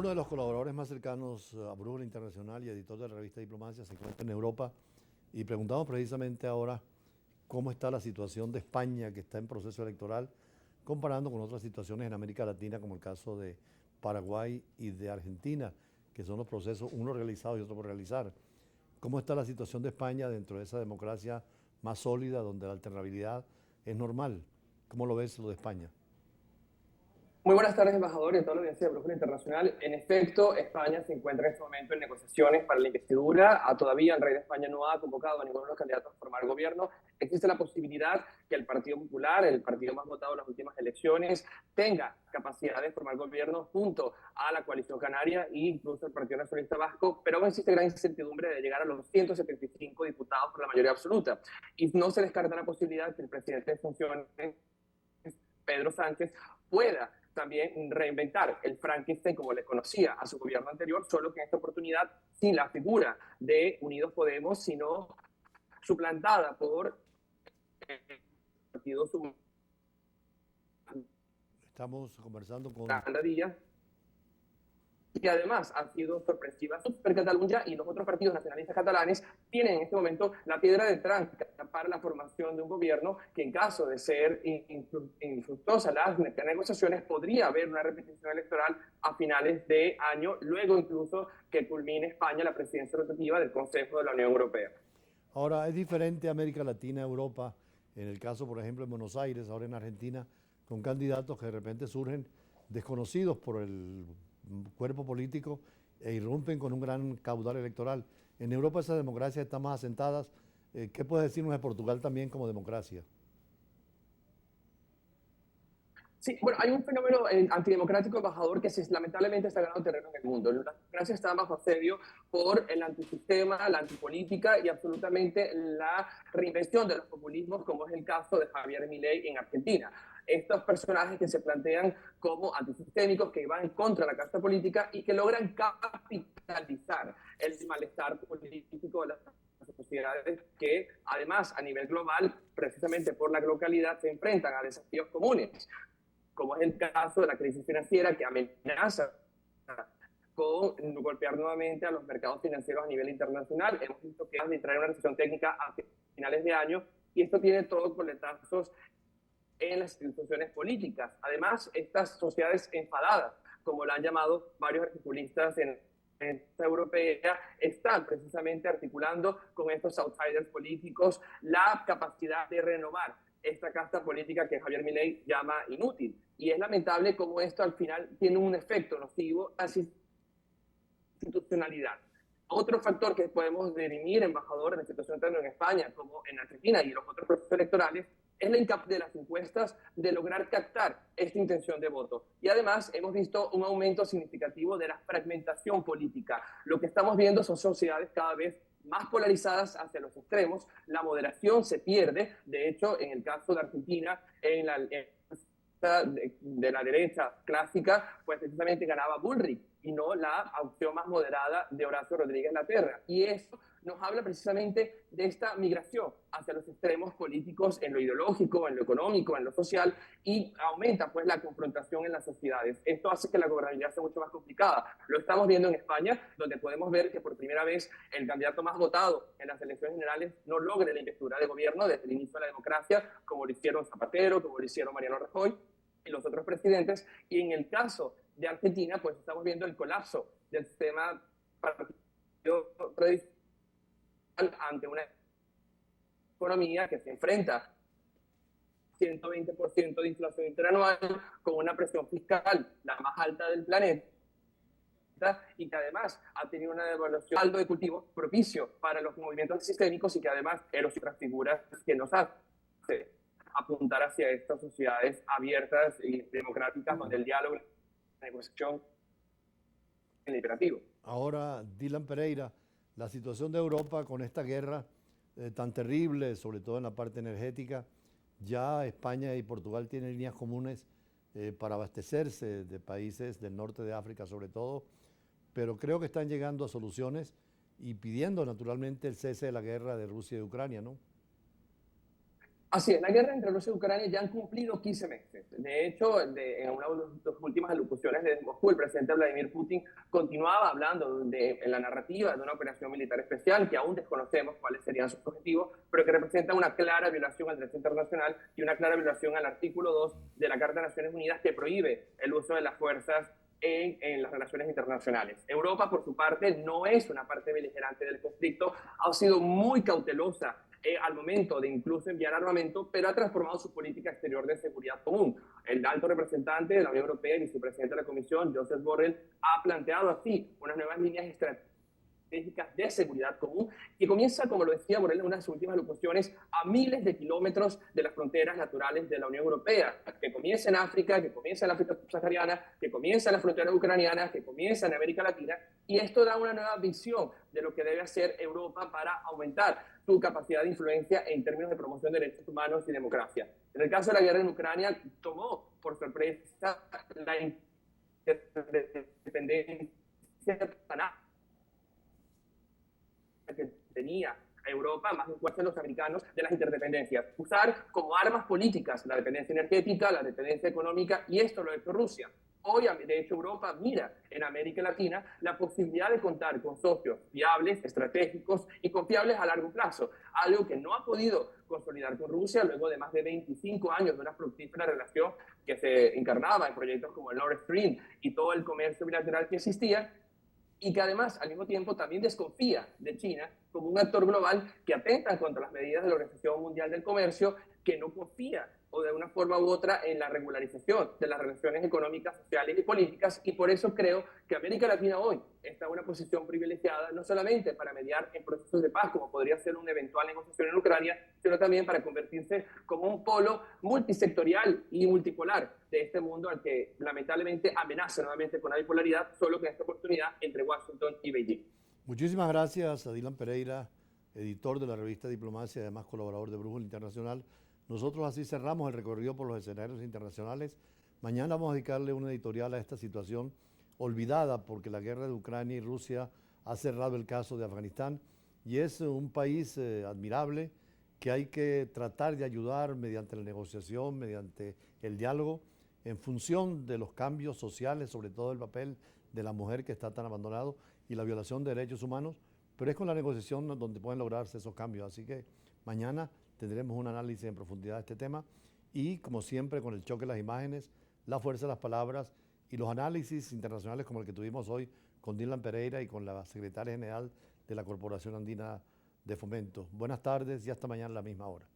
Uno de los colaboradores más cercanos a Brújula Internacional y editor de la revista Diplomacia se encuentra en Europa y preguntamos precisamente ahora cómo está la situación de España, que está en proceso electoral, comparando con otras situaciones en América Latina, como el caso de Paraguay y de Argentina, que son los procesos, uno realizado y otro por realizar. ¿Cómo está la situación de España dentro de esa democracia más sólida, donde la alternabilidad es normal? ¿Cómo lo ves lo de España? Muy buenas tardes, embajador, y a toda la audiencia de Brújula Internacional. En efecto, España se encuentra en este momento en negociaciones para la investidura. Todavía el rey de España no ha convocado a ninguno de los candidatos a formar gobierno. Existe la posibilidad que el Partido Popular, el partido más votado en las últimas elecciones, tenga capacidad de formar gobierno junto a la coalición canaria e incluso el Partido Nacionalista Vasco, pero aún existe gran incertidumbre de llegar a los 175 diputados por la mayoría absoluta. Y no se descarta la posibilidad que el presidente de funciones, Pedro Sánchez, pueda también reinventar el Frankenstein como le conocía a su gobierno anterior, solo que en esta oportunidad sin la figura de Unidos Podemos, sino suplantada por el partido Estamos conversando con... Yolanda Díaz, y además ha sido sorpresiva per Catalunya, y los otros partidos nacionalistas catalanes tienen en este momento la piedra de tranca para la formación de un gobierno que, en caso de ser infructuosa las negociaciones, podría haber una repetición electoral a finales de año, luego incluso que culmine España la presidencia rotativa del Consejo de la Unión Europea. Ahora, es diferente América Latina, Europa, en el caso, por ejemplo, en Buenos Aires, ahora en Argentina, con candidatos que de repente surgen desconocidos por el cuerpo político e irrumpen con un gran caudal electoral. En Europa esas democracias están más asentadas. ¿Qué puede decirnos de Portugal también como democracia? Sí, bueno, hay un fenómeno antidemocrático embajador que lamentablemente está ganando terreno en el mundo. La democracia está bajo asedio por el antisistema, la antipolítica y absolutamente la reinvención de los populismos, como es el caso de Javier Milei en Argentina. Estos personajes que se plantean como antisistémicos, que van contra la casta política y que logran capitalizar el malestar político de las sociedades que, además, a nivel global, precisamente por la localidad, se enfrentan a desafíos comunes, como es el caso de la crisis financiera que amenaza con golpear nuevamente a los mercados financieros a nivel internacional. Hemos visto que de entrar en una recesión técnica a finales de año, y esto tiene todos coletazos en las instituciones políticas. Además, estas sociedades enfadadas, como la han llamado varios articulistas en esta europea, están precisamente articulando con estos outsiders políticos la capacidad de renovar esta casta política que Javier Milei llama inútil. Y es lamentable cómo esto al final tiene un efecto nocivo a la institucionalidad. Otro factor que podemos dirimir, embajador, en la situación tanto en España como en Argentina y en los otros procesos electorales, es la incapacidad de las encuestas de lograr captar esta intención de voto. Y además hemos visto un aumento significativo de la fragmentación política. Lo que estamos viendo son sociedades cada vez más polarizadas hacia los extremos. La moderación se pierde. De hecho, en el caso de Argentina, en de la derecha clásica, pues precisamente ganaba Bullrich y no la opción más moderada de Horacio Rodríguez Laterra. Y eso nos habla precisamente de esta migración hacia los extremos políticos en lo ideológico, en lo económico, en lo social, y aumenta pues la confrontación en las sociedades. Esto hace que la gobernabilidad sea mucho más complicada. Lo estamos viendo en España, donde podemos ver que por primera vez el candidato más votado en las elecciones generales no logre la investidura de gobierno desde el inicio de la democracia, como lo hicieron Zapatero, como lo hicieron Mariano Rajoy y los otros presidentes. Y en el caso de Argentina, pues estamos viendo el colapso del sistema partido tradicional ante una economía que se enfrenta a 120% de inflación interanual, con una presión fiscal la más alta del planeta, y que además ha tenido una devaluación caldo de cultivo propicio para los movimientos sistémicos, y que además eros otras figuras que nos hace apuntar hacia estas sociedades abiertas y democráticas donde el diálogo, la negociación es imperativo. Ahora, Dylan Pereira, la situación de Europa con esta guerra tan terrible, sobre todo en la parte energética, ya España y Portugal tienen líneas comunes para abastecerse de países del norte de África sobre todo, pero creo que están llegando a soluciones y pidiendo naturalmente el cese de la guerra de Rusia y Ucrania, ¿no? Así es, la guerra entre Rusia y Ucrania ya han cumplido 15 meses. De hecho, en una de las últimas alocuciones de Moscú, el presidente Vladimir Putin continuaba hablando en la narrativa de una operación militar especial que aún desconocemos cuáles serían sus objetivos, pero que representa una clara violación al derecho internacional y una clara violación al artículo 2 de la Carta de Naciones Unidas que prohíbe el uso de las fuerzas en las relaciones internacionales. Europa, por su parte, no es una parte beligerante del conflicto, ha sido muy cautelosa al momento de incluso enviar armamento, pero ha transformado su política exterior de seguridad común. El alto representante de la Unión Europea y vicepresidente de la Comisión, Josep Borrell, ha planteado así unas nuevas líneas estratégicas de seguridad común, que comienza, como lo decía Borrell en unas últimas locuciones, a miles de kilómetros de las fronteras naturales de la Unión Europea, que comienza en África, que comienza en la África subsahariana, que comienza en la frontera ucraniana, que comienza en América Latina, y esto da una nueva visión de lo que debe hacer Europa para aumentar su capacidad de influencia en términos de promoción de derechos humanos y democracia. En el caso de la guerra en Ucrania, tomó por sorpresa la independencia tan que tenía Europa, más fuerza de los americanos, de las interdependencias. Usar como armas políticas la dependencia energética, la dependencia económica, y esto lo ha hecho Rusia. Hoy, de hecho, Europa mira en América Latina la posibilidad de contar con socios viables, estratégicos y confiables a largo plazo, algo que no ha podido consolidar con Rusia luego de más de 25 años de una fructífera relación que se encarnaba en proyectos como el Nord Stream y todo el comercio bilateral que existía, y que además al mismo tiempo también desconfía de China como un actor global que atenta contra las medidas de la Organización Mundial del Comercio, que no confía o de una forma u otra en la regularización de las relaciones económicas, sociales y políticas, y por eso creo que América Latina hoy está en una posición privilegiada no solamente para mediar en procesos de paz, como podría ser una eventual negociación en Ucrania, sino también para convertirse como un polo multisectorial y multipolar de este mundo al que lamentablemente amenaza nuevamente con la bipolaridad, solo que en esta oportunidad entre Washington y Beijing. Muchísimas gracias a Dylan Pereira, editor de la revista Diplomacia y además colaborador de Brújula Internacional. Nosotros así cerramos el recorrido por los escenarios internacionales. Mañana vamos a dedicarle una editorial a esta situación olvidada porque la guerra de Ucrania y Rusia ha cerrado el caso de Afganistán y es un país admirable que hay que tratar de ayudar mediante la negociación, mediante el diálogo, en función de los cambios sociales, sobre todo el papel de la mujer que está tan abandonado y la violación de derechos humanos, pero es con la negociación donde pueden lograrse esos cambios. Así que mañana tendremos un análisis en profundidad de este tema y, como siempre, con el choque de las imágenes, la fuerza de las palabras y los análisis internacionales como el que tuvimos hoy con Dylan Pereira y con la secretaria general de la Corporación Andina de Fomento. Buenas tardes y hasta mañana a la misma hora.